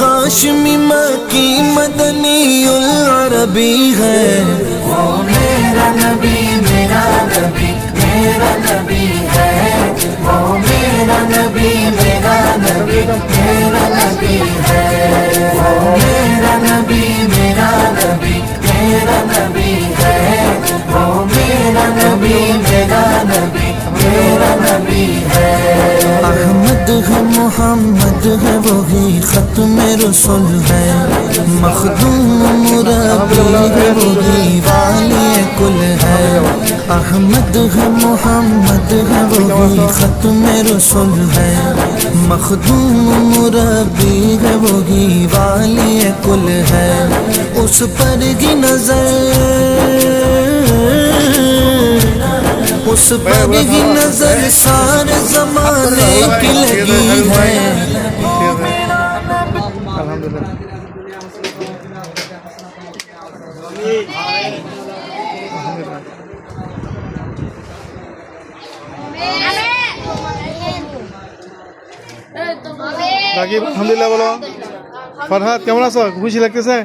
हाशमी मक्की मदनी उल अरबी है। वो मेरा नबी मेरा नबी मेरा नबी है। वो मेरा नबी मेरा नबी मेरा नबी है। वो मेरा नबी मेरा नबी मेरा नबी है। वो मेरा नबी मेरा नबी मेरा नबी है। अहमद है मोहम्मद है वही खत्म रसूल है। मखदूम मुरब्बी है वही वाली कुल है। अहमद है मोहम्मद है वही खत्म रसूल है। मखदूम मुरब्बी है वही वाली कुल है। उस पर की नजर उस पर ही नजर सारे जमाने की लगी है। রাকিব আলহামদুলিল্লাহ বলো। ফরহাদ কেমন আছো? খুশি লাগতেছে?